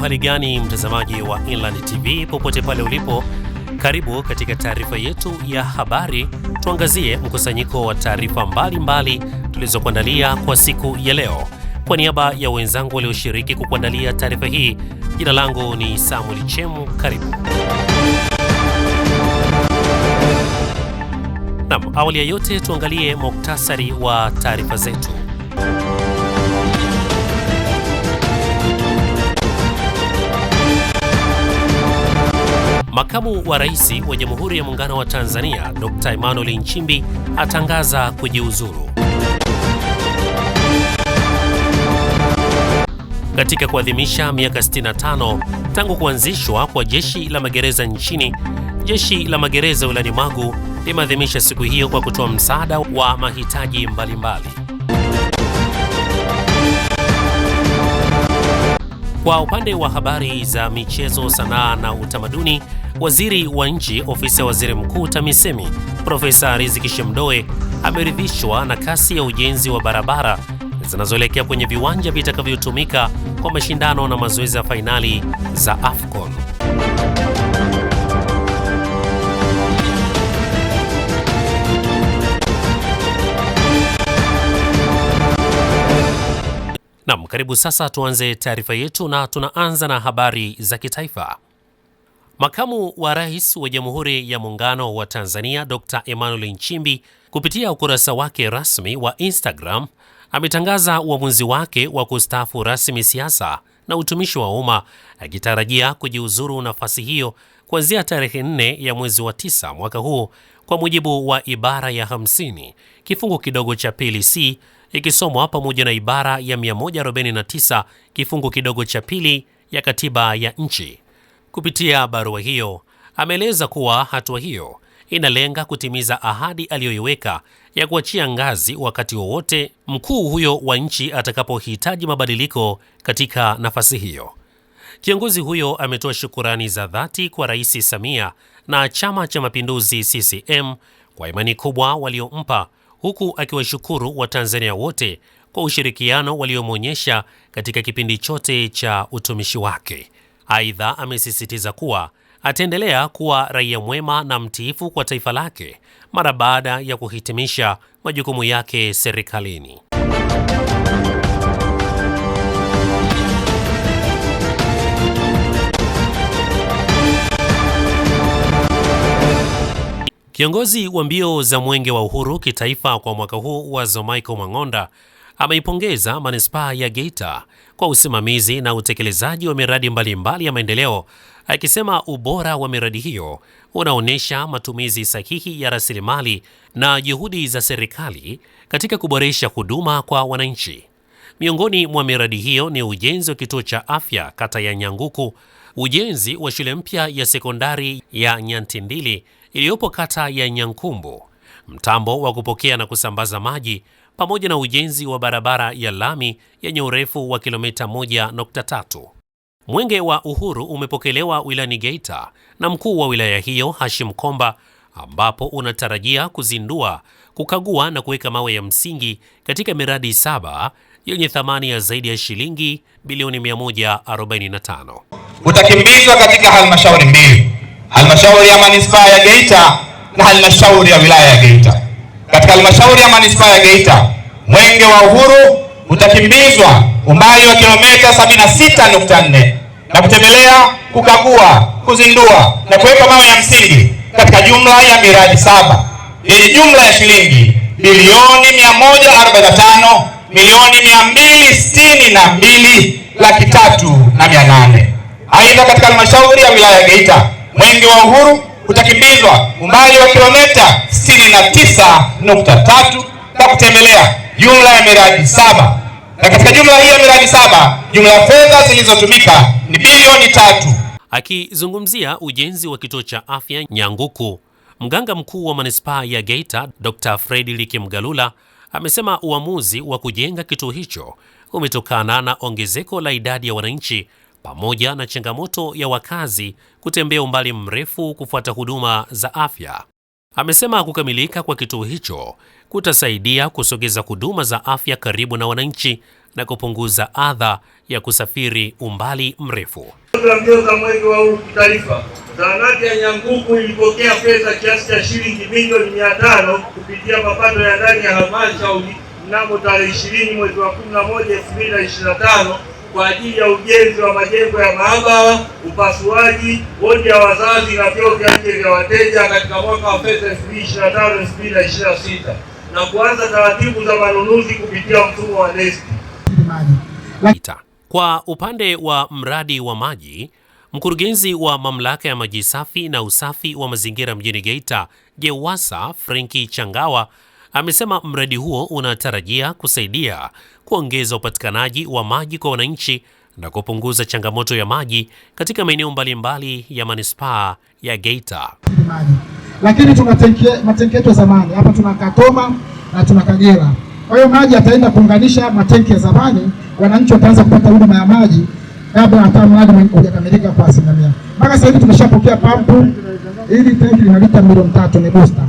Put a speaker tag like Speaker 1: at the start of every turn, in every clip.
Speaker 1: hali gani mtazamaji wa Inland TV popote pale ulipo? Karibu katika taarifa yetu ya habari. Tuangazie mkusanyiko wa taarifa mbalimbali tulizokuandalia kwa siku ya leo. Kwa niaba ya wenzangu walioshiriki kukuandalia taarifa hii, jina langu ni Samuel Chemu. Karibu. Awali ya yote tuangalie muktasari wa taarifa zetu. Makamu wa Rais wa Jamhuri ya Muungano wa Tanzania, Dr. Emmanuel Nchimbi atangaza kujiuzuru. Katika kuadhimisha miaka 65 tangu kuanzishwa kwa Jeshi la Magereza nchini, Jeshi la Magereza wilayani Magu limeadhimisha siku hiyo kwa kutoa msaada wa mahitaji mbalimbali. Kwa upande wa habari za michezo, sanaa na utamaduni, Waziri wa Nchi, Ofisi ya Waziri Mkuu TAMISEMI, Profesa Riziki Shemdoe ameridhishwa na kasi ya ujenzi wa barabara zinazoelekea kwenye viwanja vitakavyotumika kwa mashindano na mazoezi ya fainali za AFCON. Karibu sasa tuanze taarifa yetu na tunaanza na habari za kitaifa. Makamu wa Rais wa Jamhuri ya Muungano wa Tanzania, Dr. Emmanuel Nchimbi, kupitia ukurasa wake rasmi wa Instagram, ametangaza uamuzi wake wa kustaafu rasmi siasa na utumishi wa umma, akitarajia kujiuzuru nafasi hiyo kuanzia tarehe 4 ya mwezi wa 9 mwaka huu, kwa mujibu wa ibara ya 50 kifungu kidogo cha pili C, ikisomwa pamoja na ibara ya 149 kifungu kidogo cha pili ya katiba ya nchi. Kupitia barua hiyo, ameeleza kuwa hatua hiyo inalenga kutimiza ahadi aliyoiweka ya kuachia ngazi wakati wowote mkuu huyo wa nchi atakapohitaji mabadiliko katika nafasi hiyo. Kiongozi huyo ametoa shukurani za dhati kwa Rais Samia na Chama cha Mapinduzi CCM kwa imani kubwa waliompa, huku akiwashukuru Watanzania wote kwa ushirikiano waliomwonyesha katika kipindi chote cha utumishi wake. Aidha, amesisitiza kuwa ataendelea kuwa raia mwema na mtiifu kwa taifa lake mara baada ya kuhitimisha majukumu yake serikalini. Kiongozi wa mbio za Mwenge wa Uhuru kitaifa kwa mwaka huu wa Michael Mang'onda ameipongeza Manispaa ya Geita kwa usimamizi na utekelezaji wa miradi mbalimbali ya maendeleo, akisema ubora wa miradi hiyo unaonyesha matumizi sahihi ya rasilimali na juhudi za serikali katika kuboresha huduma kwa wananchi. Miongoni mwa miradi hiyo ni ujenzi wa kituo cha afya kata ya Nyanguku, ujenzi wa shule mpya ya sekondari ya Nyantindili iliyopo kata ya Nyankumbu, mtambo wa kupokea na kusambaza maji, pamoja na ujenzi wa barabara ya lami yenye urefu wa kilomita 1.3. Mwenge wa Uhuru umepokelewa wilayani Geita na mkuu wa wilaya hiyo Hashim Komba, ambapo unatarajia kuzindua, kukagua na kuweka mawe ya msingi katika miradi 7 yenye thamani ya zaidi ya shilingi bilioni 145.
Speaker 2: Utakimbizwa katika halmashauri mbili, halmashauri ya Manispaa ya Geita na halmashauri ya wilaya ya Geita. Katika halmashauri ya Manispaa ya Geita, Mwenge wa Uhuru utakimbizwa umbali wa kilomita 76.4 na kutembelea, kukagua, kuzindua na kuweka mawe ya msingi katika jumla ya miradi 7 yenye jumla ya shilingi bilioni 145 milioni 262,300,800. Aidha, katika halmashauri ya wilaya ya Geita, Mwenge wa Uhuru utakimbizwa umbali wa kilomita 69.3 na kutembelea jumla ya miradi 7. Na katika jumla hii ya miradi 7, jumla ya fedha zilizotumika ni bilioni 3.
Speaker 1: Akizungumzia ujenzi wa kituo cha afya Nyanguku, mganga mkuu wa Manispaa ya Geita Dr. Fredrick Mgalula amesema uamuzi wa kujenga kituo hicho umetokana na ongezeko la idadi ya wananchi pamoja na changamoto ya wakazi kutembea umbali mrefu kufuata huduma za afya. Amesema kukamilika kwa kituo hicho kutasaidia kusogeza huduma za afya karibu na wananchi, na kupunguza adha ya kusafiri umbali mrefu.
Speaker 3: Mbio za mwenge wa uhuru kitaifa, zahanati ya Nyanguku ilipokea pesa kiasi cha shilingi milioni 500 kupitia mapato ya ndani ya halmashauri mnamo tarehe 20 mwezi wa 11 2025 kwa ajili ya ujenzi wa majengo ya maabara, upasuaji, wodi ya wazazi na vyoo vya nje vya wateja katika mwaka wa fedha 2025-2026 na kuanza taratibu za manunuzi kupitia mfumo wa NeST.
Speaker 1: Kwa upande wa mradi wa maji, mkurugenzi wa mamlaka ya maji safi na usafi wa mazingira mjini Geita, GEWASA, Frenki Changawa, amesema mradi huo unatarajia kusaidia kuongeza upatikanaji wa maji kwa wananchi na kupunguza changamoto ya maji katika maeneo mbalimbali ya manispaa ya Geita.
Speaker 4: Lakini tuna matenki yetu ya zamani hapa, tuna Katoma na tuna Kagera. Kwa hiyo maji ataenda kuunganisha matenki ya zamani, wananchi wataanza kupata huduma ya maji kabla hata mradi hujakamilika kwa asilimia. Mpaka sasa hivi tumeshapokea pampu, ili tenki lina lita milioni 3 ni booster.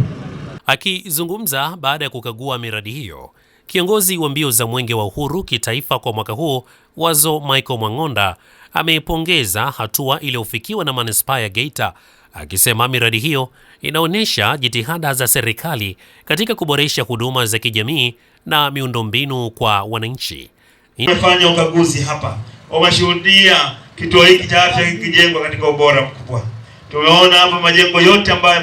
Speaker 1: Akizungumza baada ya kukagua miradi hiyo, kiongozi wa mbio za mwenge wa uhuru kitaifa kwa mwaka huu, Wazo Michael Mwang'onda, ameipongeza hatua iliyofikiwa na manispaa ya Geita, akisema miradi hiyo inaonyesha jitihada za serikali katika kuboresha huduma za kijamii na miundombinu kwa wananchi.
Speaker 5: Tumefanya ukaguzi hapa, wameshuhudia kituo hiki cha afya kikijengwa katika ubora mkubwa. Tumeona hapa majengo yote ambayo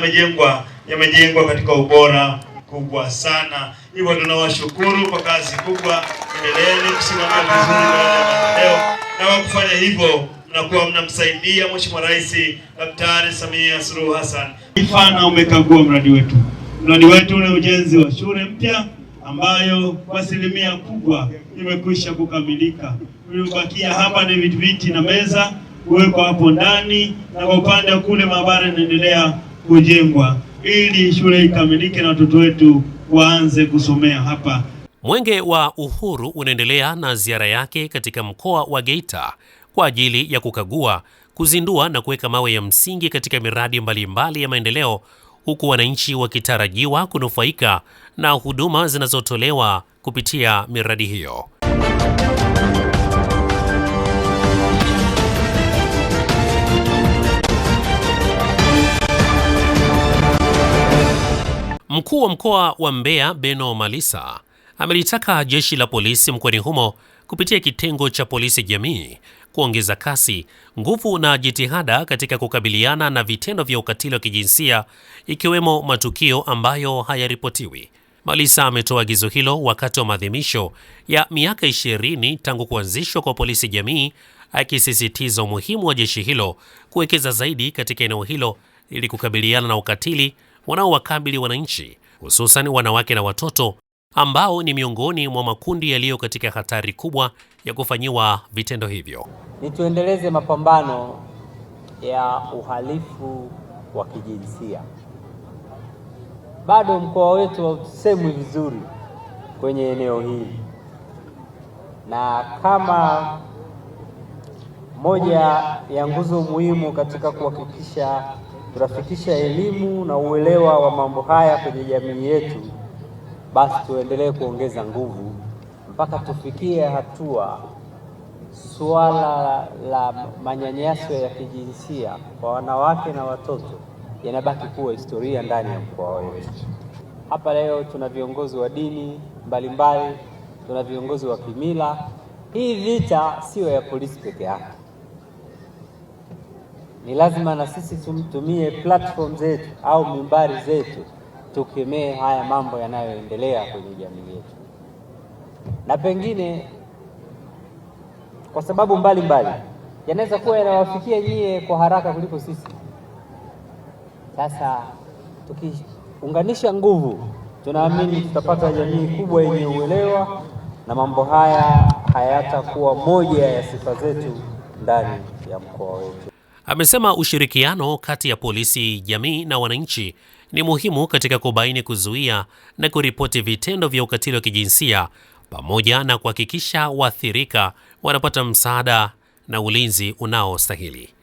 Speaker 5: yamejengwa katika ubora mkubwa sana. Hivyo tunawashukuru kwa kazi kubwa. Endeleeni kusimamia vizuri maendeleo, na kwa kufanya hivyo mnakuwa mnamsaidia Mheshimiwa Rais Daktari Samia Suluhu Hassan. Ifana umekagua mradi wetu. Mradi wetu ni ujenzi wa shule mpya ambayo kwa asilimia kubwa imekwisha kukamilika. Tulibakia hapa ni viti na meza kuwekwa hapo ndani, na kwa upande wa kule maabara inaendelea kujengwa ili shule ikamilike na watoto wetu waanze kusomea hapa.
Speaker 1: Mwenge wa Uhuru unaendelea na ziara yake katika mkoa wa Geita kwa ajili ya kukagua, kuzindua na kuweka mawe ya msingi katika miradi mbalimbali ya maendeleo, huku wananchi wakitarajiwa kunufaika na huduma zinazotolewa kupitia miradi hiyo. Mkuu wa mkoa wa Mbeya, Beno Malisa, amelitaka jeshi la polisi mkoani humo kupitia kitengo cha polisi jamii kuongeza kasi, nguvu na jitihada katika kukabiliana na vitendo vya ukatili wa kijinsia, ikiwemo matukio ambayo hayaripotiwi. Malisa ametoa agizo hilo wakati wa maadhimisho ya miaka 20 tangu kuanzishwa kwa polisi jamii, akisisitiza umuhimu wa jeshi hilo kuwekeza zaidi katika eneo hilo ili kukabiliana na ukatili wanaowakabili wananchi, hususan wanawake na watoto ambao ni miongoni mwa makundi yaliyo katika hatari kubwa ya kufanyiwa vitendo hivyo.
Speaker 6: Ni tuendeleze mapambano ya uhalifu wa kijinsia. Bado mkoa wetu hausemwi vizuri kwenye eneo hili, na kama moja ya nguzo muhimu katika kuhakikisha tunafikisha elimu na uelewa wa mambo haya kwenye jamii yetu, basi tuendelee kuongeza nguvu mpaka tufikie hatua suala la manyanyaso ya kijinsia kwa wanawake na watoto yanabaki kuwa historia ndani ya mkoa wetu. Hapa leo tuna viongozi wa dini mbalimbali, tuna viongozi wa kimila. Hii vita sio ya polisi peke yake. Ni lazima na sisi tumtumie platform zetu au mimbari zetu tukemee haya mambo yanayoendelea kwenye jamii yetu, na pengine kwa sababu mbalimbali yanaweza kuwa yanawafikia nyie kwa haraka kuliko sisi. Sasa tukiunganisha nguvu, tunaamini tutapata jamii kubwa yenye uelewa na mambo haya hayatakuwa moja ya sifa zetu ndani ya mkoa wetu.
Speaker 1: Amesema ushirikiano kati ya polisi jamii na wananchi ni muhimu katika kubaini, kuzuia na kuripoti vitendo vya ukatili wa kijinsia, pamoja na kuhakikisha waathirika wanapata msaada na ulinzi unaostahili.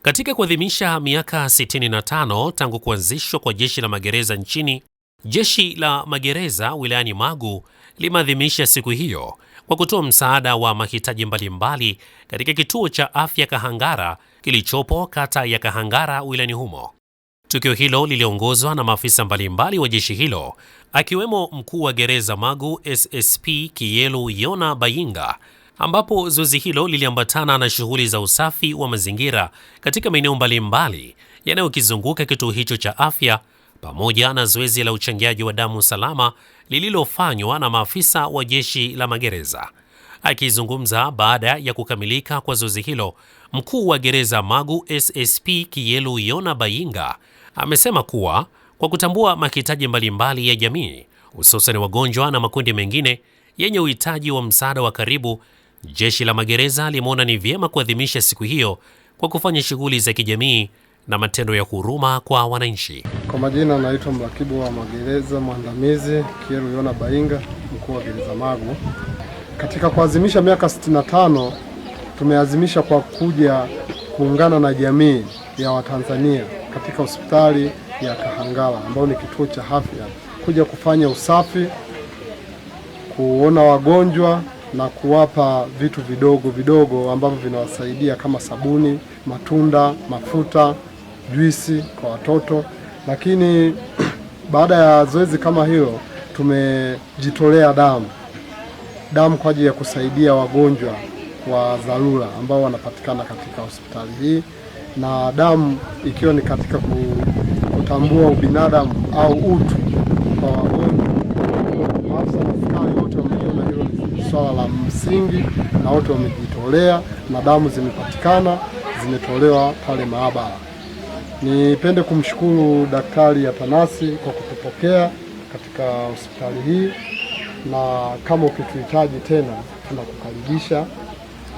Speaker 1: Katika Katika kuadhimisha miaka 65 tangu kuanzishwa kwa jeshi la magereza nchini, jeshi la magereza wilayani Magu limeadhimisha siku hiyo kwa kutoa msaada wa mahitaji mbalimbali katika kituo cha afya Kahangara kilichopo kata ya Kahangara wilayani humo. Tukio hilo liliongozwa na maafisa mbalimbali wa jeshi hilo, akiwemo mkuu wa gereza Magu SSP Kiyelu Yona Bayinga, ambapo zoezi hilo liliambatana na shughuli za usafi wa mazingira katika maeneo mbalimbali yanayokizunguka kituo hicho cha afya, pamoja na zoezi la uchangiaji wa damu salama lililofanywa na maafisa wa jeshi la magereza. Akizungumza baada ya kukamilika kwa zoezi hilo, mkuu wa gereza Magu SSP Kiyelu Yona Bayinga amesema kuwa kwa kutambua mahitaji mbalimbali ya jamii, hususan wagonjwa na makundi mengine yenye uhitaji wa msaada wa karibu, jeshi la magereza limeona ni vyema kuadhimisha siku hiyo kwa kufanya shughuli za kijamii na matendo ya huruma kwa wananchi.
Speaker 7: Kwa majina naitwa mrakibu wa magereza mwandamizi Kiyelu Yona Bayinga, mkuu wa gereza Magu. Katika kuadhimisha miaka 65 tumeadhimisha kwa kuja kuungana na jamii ya Watanzania katika hospitali ya Kahangara ambao ni kituo cha afya, kuja kufanya usafi, kuona wagonjwa na kuwapa vitu vidogo vidogo ambavyo vinawasaidia kama sabuni, matunda, mafuta, juisi kwa watoto. Lakini baada ya zoezi kama hilo tumejitolea damu kwa ajili ya kusaidia wagonjwa wa dharura ambao wanapatikana katika hospitali hii, na damu ikiwa ni katika kutambua ubinadamu au utu kwa wagonjwa. Maafisa na askari wote wameona hilo ni swala la msingi na wote wamejitolea na damu zimepatikana, zimetolewa pale maabara. Nipende kumshukuru Daktari Atanasi kwa kutupokea katika hospitali hii, na kama ukituhitaji tena tunakukaribisha,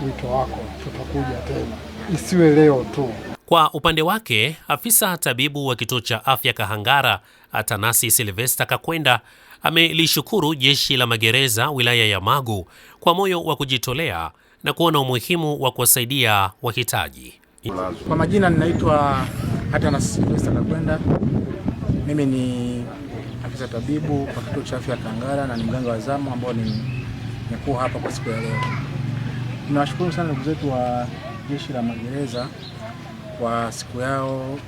Speaker 7: wito wako tutakuja tena, isiwe leo tu.
Speaker 1: Kwa upande wake, afisa tabibu wa kituo cha afya Kahangara Atanasi Silvester Kakwenda amelishukuru jeshi la magereza wilaya ya Magu kwa moyo wa kujitolea na kuona umuhimu wa kuwasaidia wahitaji.
Speaker 8: Kwa majina ninaitwa Atanasi Silvester Kakwenda. Mimi ni afisa tabibu kwa kituo cha afya Kahangara na ni mganga wa zamu ambao nimekuwa hapa kwa siku ya leo. Tunawashukuru sana ndugu zetu wa jeshi la magereza kwa siku yao,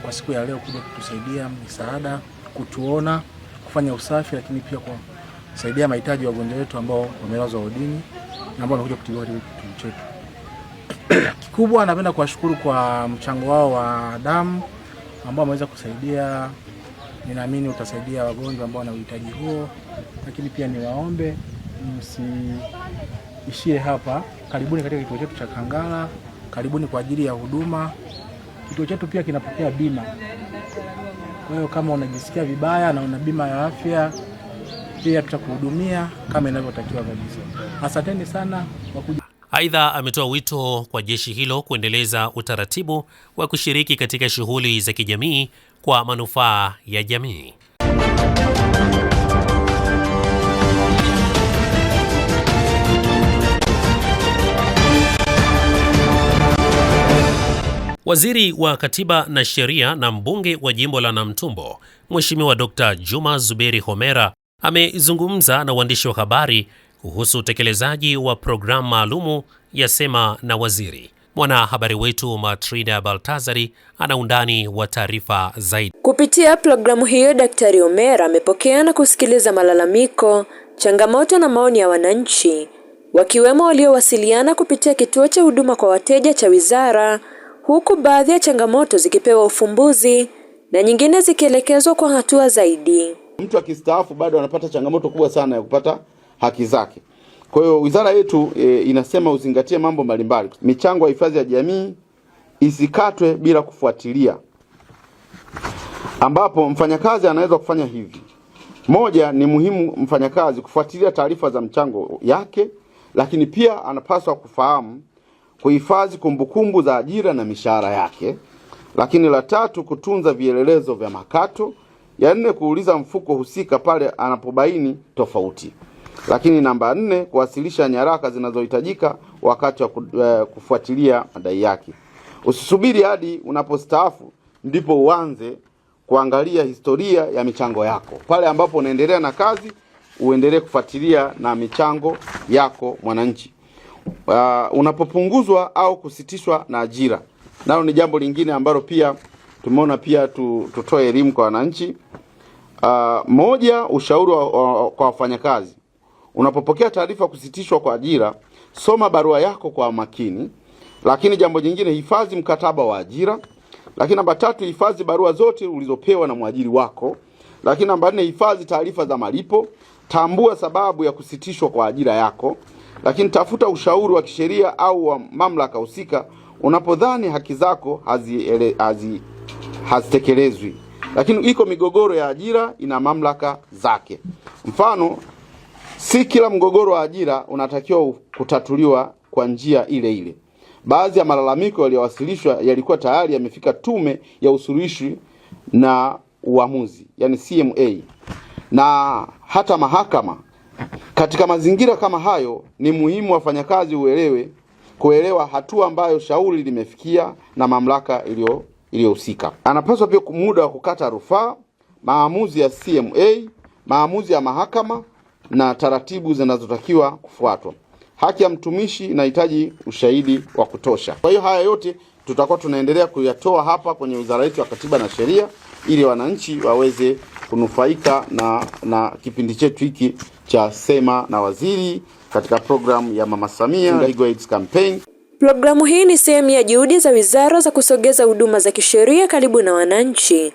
Speaker 8: kwa siku ya leo kuja kutusaidia msaada, kutuona, kufanya usafi, lakini pia kwa kusaidia mahitaji ya wagonjwa wetu ambao wamelazwa wodini na ambao wanakuja kutibiwa katika kituo chetu. Kikubwa napenda kuwashukuru kwa mchango wao wa damu ambao wameweza kusaidia. Ninaamini utasaidia wagonjwa ambao wana uhitaji huo, lakini pia niwaombe msiishie hapa. Karibuni katika kituo chetu cha Kahangara, karibuni kwa ajili ya huduma. Kituo chetu pia kinapokea bima. Kwa hiyo kama unajisikia vibaya na una bima ya afya, pia tutakuhudumia kama inavyotakiwa kabisa. Asanteni sana kwa kuja.
Speaker 1: Aidha, ametoa wito kwa jeshi hilo kuendeleza utaratibu wa kushiriki katika shughuli za kijamii kwa manufaa ya jamii. Waziri wa Katiba na Sheria na mbunge wa jimbo la Namtumbo, Mheshimiwa Dr. Juma Zuberi Homera amezungumza na waandishi wa habari kuhusu utekelezaji wa programu maalumu ya Sema na Waziri. Mwanahabari wetu Matrida Baltazari ana undani wa taarifa zaidi.
Speaker 9: Kupitia programu hiyo, Daktari Homera amepokea na kusikiliza malalamiko, changamoto na maoni ya wananchi, wakiwemo waliowasiliana kupitia kituo cha huduma kwa wateja cha wizara, huku baadhi ya changamoto zikipewa ufumbuzi na nyingine zikielekezwa kwa hatua zaidi.
Speaker 10: Mtu akistaafu bado anapata changamoto kubwa sana ya kupata haki zake. Kwa hiyo wizara yetu inasema uzingatie mambo mbalimbali. Michango ya hifadhi ya jamii isikatwe bila kufuatilia, ambapo mfanyakazi anaweza kufanya hivi. Moja, ni muhimu mfanyakazi kufuatilia taarifa za mchango yake, lakini pia anapaswa kufahamu kuhifadhi kumbukumbu za ajira na mishahara yake. Lakini la tatu, kutunza vielelezo vya makato. Ya nne, kuuliza mfuko husika pale anapobaini tofauti. Lakini namba 4, kuwasilisha nyaraka zinazohitajika wakati wa kufuatilia madai yake. Usisubiri hadi unapostaafu ndipo uanze kuangalia historia ya michango yako. Pale ambapo unaendelea na kazi, uendelee kufuatilia na michango yako mwananchi. Unapopunguzwa au kusitishwa na ajira, nalo ni jambo lingine ambalo pia tumeona pia tutoe elimu kwa wananchi. Moja, ushauri kwa wafanyakazi. Unapopokea taarifa kusitishwa kwa ajira, soma barua yako kwa makini. Lakini jambo jingine, hifadhi mkataba wa ajira. Lakini namba 3, hifadhi barua zote ulizopewa na mwajiri wako. Lakini namba 4, hifadhi taarifa za malipo. Tambua sababu ya kusitishwa kwa ajira yako. Lakini tafuta ushauri wa kisheria au wa mamlaka husika unapodhani haki zako hazitekelezwi. Lakini iko migogoro ya ajira ina mamlaka zake. Mfano, si kila mgogoro wa ajira unatakiwa kutatuliwa kwa njia ile ile. Baadhi ya malalamiko yaliyowasilishwa yalikuwa tayari yamefika Tume ya Usuluhishi na Uamuzi, yani CMA, na hata mahakama. Katika mazingira kama hayo, ni muhimu wafanyakazi kuelewa hatua ambayo shauri limefikia na mamlaka iliyohusika. Anapaswa pia muda wa kukata rufaa, maamuzi ya CMA, maamuzi ya mahakama na taratibu zinazotakiwa kufuatwa. Haki ya mtumishi inahitaji ushahidi wa kutosha. Kwa hiyo haya yote tutakuwa tunaendelea kuyatoa hapa kwenye Wizara yetu ya Katiba na Sheria ili wananchi waweze kunufaika na kipindi chetu hiki cha Sema na Waziri katika programu ya Mama Samia Legal Aid Campaign.
Speaker 9: Programu hii ni sehemu ya juhudi za wizara za kusogeza huduma za kisheria karibu na wananchi,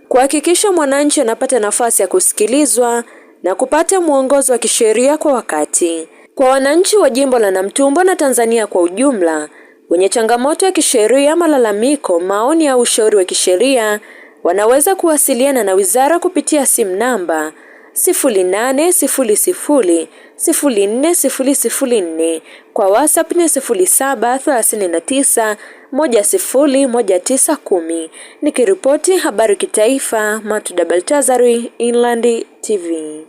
Speaker 9: kuhakikisha mwananchi anapata nafasi ya kusikilizwa na kupata mwongozo wa kisheria kwa wakati. Kwa wananchi wa jimbo la Namtumbo na Tanzania kwa ujumla wenye changamoto ya kisheria, malalamiko, maoni au ushauri wa kisheria, wanaweza kuwasiliana na wizara kupitia simu namba 0800040004. Kwa WhatsApp ni 0739101910. Nikiripoti habari kitaifa, Matuda Baltazari, Inland TV.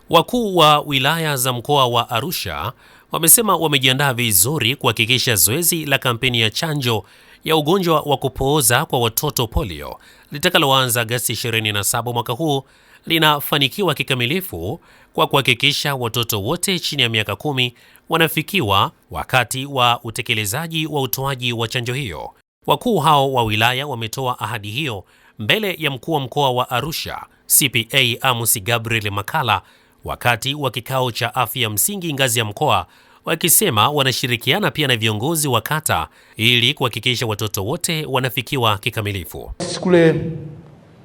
Speaker 1: Wakuu wa wilaya za mkoa wa Arusha wamesema wamejiandaa vizuri kuhakikisha zoezi la kampeni ya chanjo ya ugonjwa wa kupooza kwa watoto polio litakaloanza Agosti 27 mwaka huu linafanikiwa kikamilifu kwa kuhakikisha watoto wote chini ya miaka 10 wanafikiwa wakati wa utekelezaji wa utoaji wa chanjo hiyo. Wakuu hao wa wilaya wametoa ahadi hiyo mbele ya mkuu wa mkoa wa Arusha CPA Amos Gabriel Makala wakati wa kikao cha afya msingi ngazi ya mkoa, wakisema wanashirikiana pia na viongozi wa kata ili kuhakikisha watoto wote wanafikiwa kikamilifu.
Speaker 11: Kule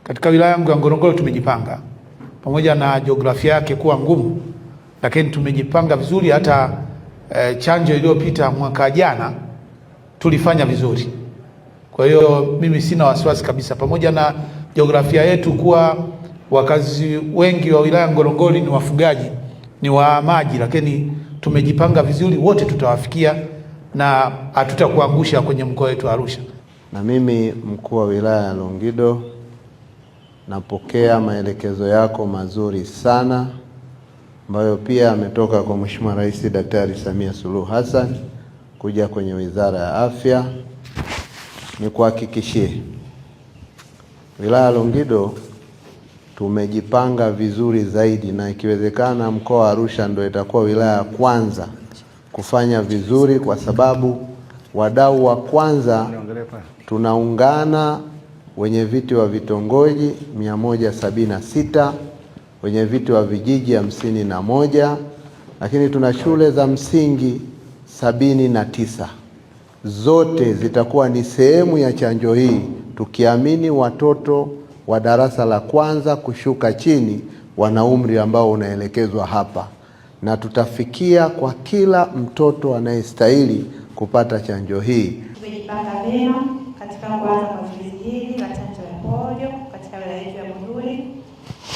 Speaker 11: katika wilaya yangu ya Ngorongoro tumejipanga, pamoja na jiografia yake kuwa ngumu, lakini tumejipanga vizuri. Hata chanjo iliyopita mwaka jana tulifanya vizuri. Kwa hiyo mimi sina wasiwasi kabisa, pamoja na jiografia yetu kuwa wakazi wengi wa wilaya Ngorongoro ni wafugaji, ni wa maji, lakini tumejipanga vizuri, wote tutawafikia na hatutakuangusha kwenye mkoa wetu Arusha.
Speaker 12: Na mimi mkuu wa wilaya ya Longido napokea maelekezo yako mazuri sana ambayo pia ametoka kwa Mheshimiwa Rais Daktari Samia Suluhu Hassan kuja kwenye Wizara ya Afya. Ni kuhakikishie wilaya ya Longido tumejipanga vizuri zaidi, na ikiwezekana mkoa wa Arusha ndio itakuwa wilaya ya kwanza kufanya vizuri, kwa sababu wadau wa kwanza tunaungana wenye viti wa vitongoji 176, wenye viti wa vijiji 51, lakini tuna shule za msingi 79. Zote zitakuwa ni sehemu ya chanjo hii, tukiamini watoto wa darasa la kwanza kushuka chini wana umri ambao unaelekezwa hapa, na tutafikia kwa kila mtoto anayestahili kupata chanjo hii.
Speaker 13: Tumejipanga vyema katika kuanza kwa zoezi hili la chanjo ya polio katika wilaya yetu ya Monduli,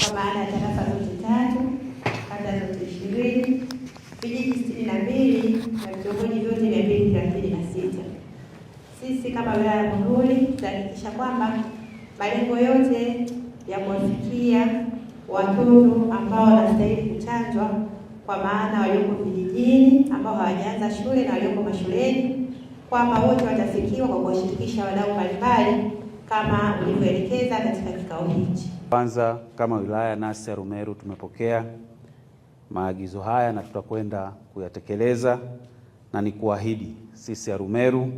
Speaker 13: kwa maana ya tarafa zote 3, kata zote 20, vijiji 62 na vitongoji vyote 236. Sisi kama wilaya ya Monduli tutahakikisha kwamba malengo yote ya kuwafikia watoto ambao wanastahili kuchanjwa, kwa maana walioko vijijini ambao hawajaanza shule na walioko mashuleni, kwamba wote watafikiwa kwa kuwashirikisha wadau mbalimbali kama ulivyoelekeza katika kikao hichi.
Speaker 14: Kwanza, kama wilaya nasi ya Arumeru tumepokea maagizo haya na tutakwenda kuyatekeleza, na ni kuahidi sisi Arumeru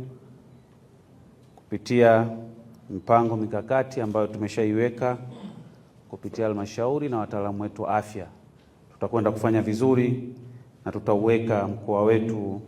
Speaker 14: kupitia mpango mikakati ambayo tumeshaiweka kupitia halmashauri na wataalamu wetu wa afya, tutakwenda kufanya vizuri na tutauweka mkoa wetu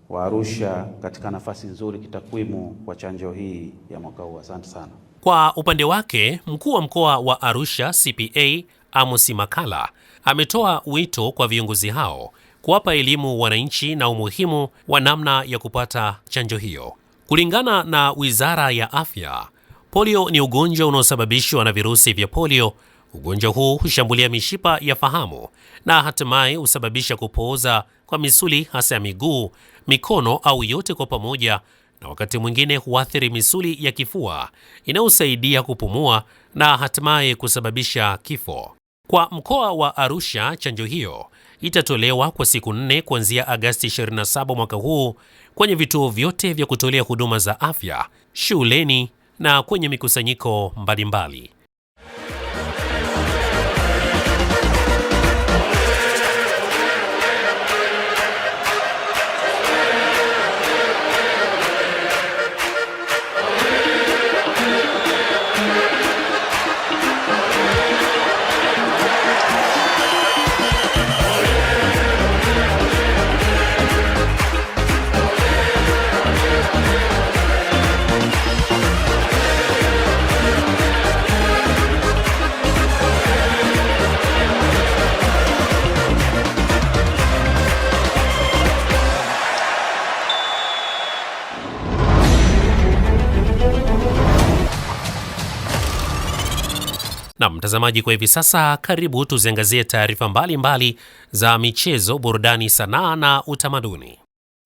Speaker 14: wa Arusha katika nafasi nzuri kitakwimu kwa chanjo hii ya mwaka huu. Asante sana.
Speaker 1: Kwa upande wake, mkuu wa mkoa wa Arusha CPA Amos Makalla ametoa wito kwa viongozi hao kuwapa elimu wananchi na umuhimu wa namna ya kupata chanjo hiyo. Kulingana na Wizara ya Afya, polio ni ugonjwa unaosababishwa na virusi vya polio. Ugonjwa huu hushambulia mishipa ya fahamu na hatimaye husababisha kupooza kwa misuli hasa ya miguu, mikono au yote kwa pamoja, na wakati mwingine huathiri misuli ya kifua inayosaidia kupumua na hatimaye kusababisha kifo. Kwa mkoa wa Arusha, chanjo hiyo itatolewa kwa siku 4 kuanzia Agosti 27 mwaka huu kwenye vituo vyote vya kutolea huduma za afya, shuleni na kwenye mikusanyiko mbalimbali. Na mtazamaji, kwa hivi sasa karibu tuziangazie taarifa mbalimbali za michezo, burudani, sanaa na utamaduni.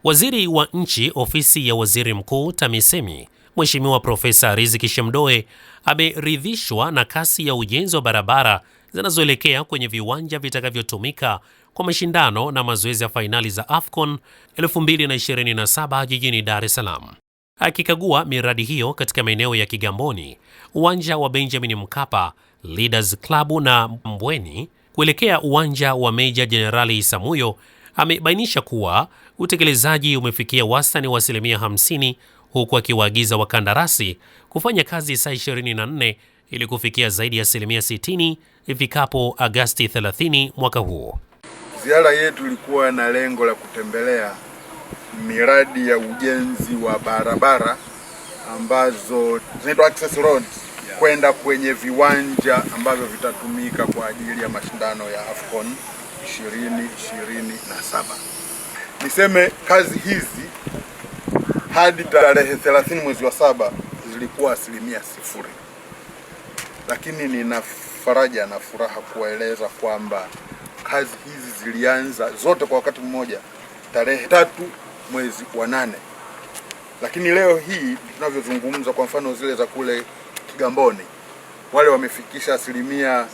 Speaker 1: Waziri wa Nchi, Ofisi ya Waziri Mkuu TAMISEMI, Mheshimiwa Profesa Riziki Shemdoe ameridhishwa na kasi ya ujenzi wa barabara zinazoelekea kwenye viwanja vitakavyotumika kwa mashindano na mazoezi ya fainali za AFCON 2027 jijini Dar es Salaam. Akikagua miradi hiyo katika maeneo ya Kigamboni, uwanja wa Benjamin Mkapa, Leaders Club na Mbweni kuelekea uwanja wa Meja Jenerali Isamuyo, amebainisha kuwa utekelezaji umefikia wastani wa 50%, huku akiwaagiza wakandarasi kufanya kazi saa 24 ili kufikia zaidi ya 60% ifikapo Agosti 30 mwaka huu.
Speaker 15: Ziara yetu ilikuwa na lengo la kutembelea miradi ya ujenzi wa barabara ambazo zinaitwa access roads kwenda kwenye viwanja ambavyo vitatumika kwa ajili ya mashindano ya AFCON 2027. Niseme kazi hizi hadi tarehe 30 mwezi wa 7 zilikuwa 0%. Lakini nina faraja na furaha kuwaeleza kwamba kazi hizi zilianza zote kwa wakati mmoja tarehe 3 mwezi wa 8. Lakini leo hii tunavyozungumza, kwa mfano zile za kule Kigamboni, wale wamefikisha 75%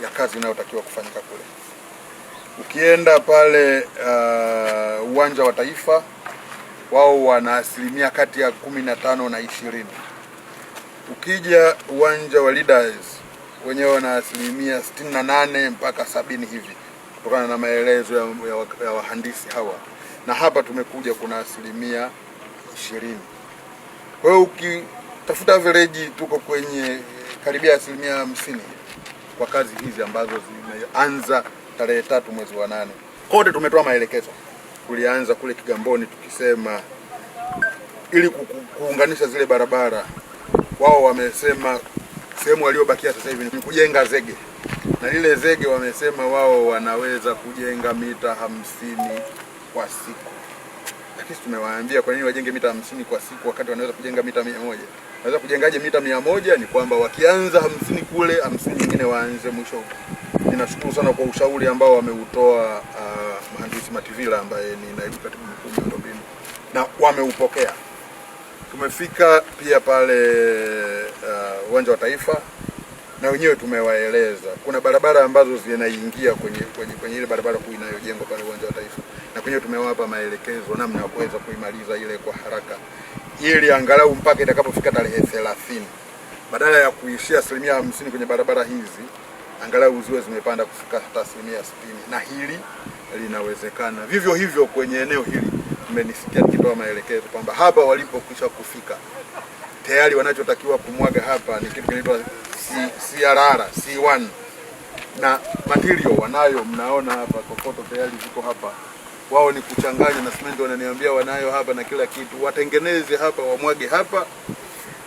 Speaker 15: ya kazi inayotakiwa kufanyika kule. Ukienda pale uwanja wa Taifa, wao wana kati ya 15 na 20. Ukija uwanja wa Leaders, wenyewe wana 68 mpaka 70 hivi, kutokana na maelezo ya wahandisi hawa. Na hapa tumekuja kuna 20%. Kwa hiyo ukitafuta average tuko kwenye karibia 50% kwa kazi hizi ambazo zimeanza tarehe 3 mwezi wa 8. Kote tumetoa maelekezo. Tulianza kule Kigamboni tukisema ili kuunganisha zile barabara, wao wamesema sehemu waliobakia sasa hivi ni kujenga zege. Na lile zege wamesema wao wanaweza kujenga mita 50 kwa siku. Lakini tumewaambia kwa nini wajenge mita 50 kwa siku wakati wanaweza kujenga mita 100? Wanaweza kujengaje mita 100? Ni kwamba wakianza 50 kule, 50 nyingine waanze mwisho. Ninashukuru sana kwa ushauri ambao wameutoa mhandisi Mativila ambaye ni naibu katibu mkuu miundombinu, na wameupokea. Tumefika pia pale uwanja wa Taifa, na wenyewe tumewaeleza kuna barabara ambazo zinaingia kwenye ile barabara kuu inayojengwa pale uwanja wa Taifa, na kwenyewe tumewapa maelekezo namna ya kuweza kuimaliza ile kwa haraka, ili angalau mpaka itakapofika tarehe 30 badala ya kuishia 50% kwenye barabara hizi, angalau ziwe zimepanda kufika hata 60%, na hili linawezekana. Vivyo hivyo kwenye eneo hili mmenisikia nikitoa maelekezo kwamba hapa walipokwisha kufika tayari wanachotakiwa kumwaga hapa ni kitu kinaitwa CRR C1, na material wanayo, mnaona hapa kokoto tayari ziko hapa. Wao ni kuchanganya na simenti, wananiambia wanayo hapa na kila kitu, watengeneze hapa, wamwage hapa,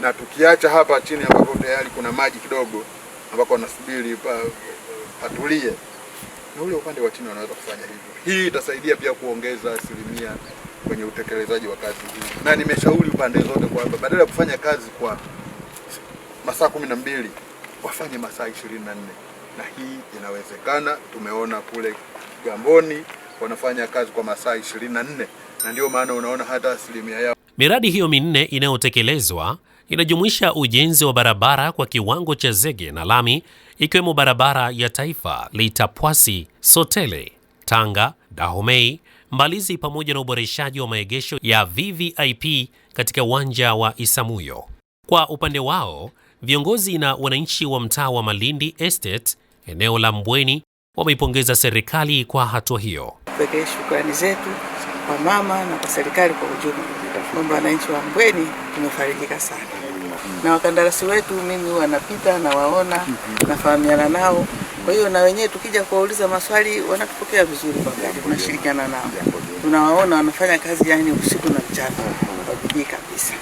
Speaker 15: na tukiacha hapa chini ambapo tayari kuna maji kidogo ambako wanasubiri patulie, na ule upande wa chini wanaweza kufanya hivyo. Hii itasaidia pia kuongeza asilimia kwenye utekelezaji wa kazi hii, na nimeshauri pande zote kwamba badala ya kufanya kazi kwa masaa 12 wafanye masaa 24, na hii inawezekana. Tumeona kule Gamboni wanafanya kazi kwa masaa 24, na ndio maana unaona hata asilimia yao.
Speaker 1: Miradi hiyo minne inayotekelezwa inajumuisha ujenzi wa barabara kwa kiwango cha zege na lami, ikiwemo barabara ya Taifa Litapwasi, Sotele, Tanga, Dahomey, Mbalizi, pamoja na uboreshaji wa maegesho ya VVIP katika uwanja wa Isamuyo. Kwa upande wao, viongozi na wananchi wa mtaa wa Malindi Estate, eneo la Mbweni, wameipongeza serikali kwa hatua hiyo.
Speaker 16: Pekee shukrani zetu kwa mama na kwa serikali kwa ujumla, kwamba wananchi wa Mbweni tumefarijika sana. Na wakandarasi wetu mimi wanapita na waona, nafahamiana nao. Kwa hiyo na wenyewe tukija kuwauliza maswali wanatupokea vizuri, kwa kweli tunashirikiana nao. Tunawaona wanafanya kazi yani usiku na mchana kwa bidii kabisa.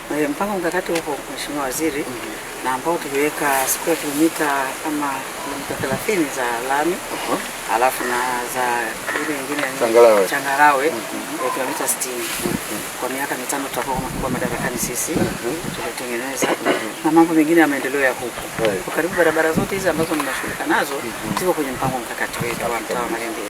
Speaker 16: Na mpango mkakati huko Mheshimiwa Waziri, na ambao tuliweka square kilomita kama kilomita 30 za lami, alafu na za ile nyingine changarawe ya kilomita 60. Kwa miaka 5 tutakuwa kwa madarakani sisi tunatengeneza, na mambo mengine ya maendeleo ya huko. Kwa karibu barabara zote hizi ambazo mnashughulika nazo ziko kwenye mpango mkakati wetu wa mtaa wa Malindi.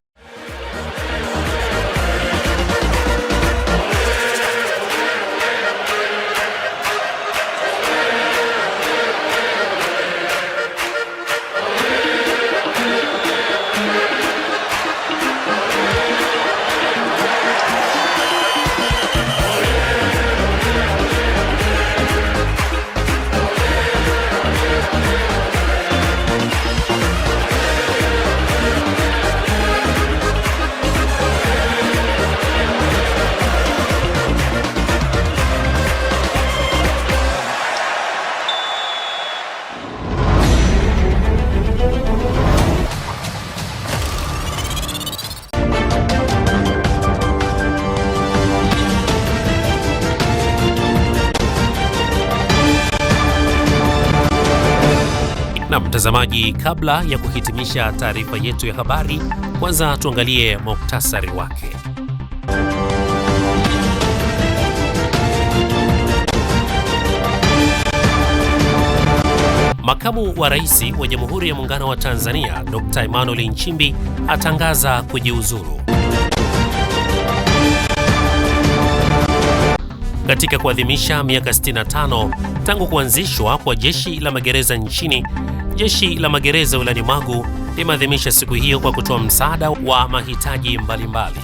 Speaker 1: Na mtazamaji, kabla ya kuhitimisha taarifa yetu ya habari, kwanza tuangalie muktasari wake. Makamu wa Rais wa Jamhuri ya Muungano wa Tanzania, Dr. Emmanuel Nchimbi atangaza kujiuzuru. Katika kuadhimisha miaka 65 tangu kuanzishwa kwa Jeshi la Magereza nchini, Jeshi la Magereza wilayani Magu limeadhimisha siku hiyo kwa kutoa msaada wa mahitaji mbalimbali.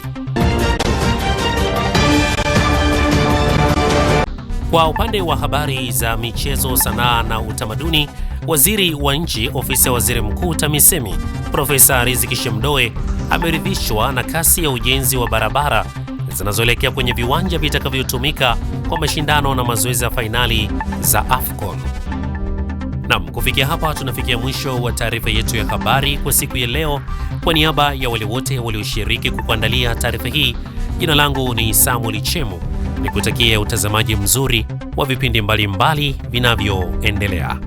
Speaker 1: Kwa upande wa habari za michezo, sanaa na utamaduni, Waziri wa Nchi, Ofisi ya Waziri Mkuu TAMISEMI, Profesa Riziki Shemdoe ameridhishwa na kasi ya ujenzi wa barabara zinazoelekea kwenye viwanja vitakavyotumika kwa mashindano na mazoezi ya fainali za AFCON. Naam, kufikia hapa tunafikia mwisho wa taarifa yetu ya habari kwa siku ya leo. Kwa niaba ya wale wote walioshiriki kukuandalia taarifa hii, jina langu ni Samuel Chemu, nikutakia utazamaji mzuri wa vipindi mbalimbali vinavyoendelea.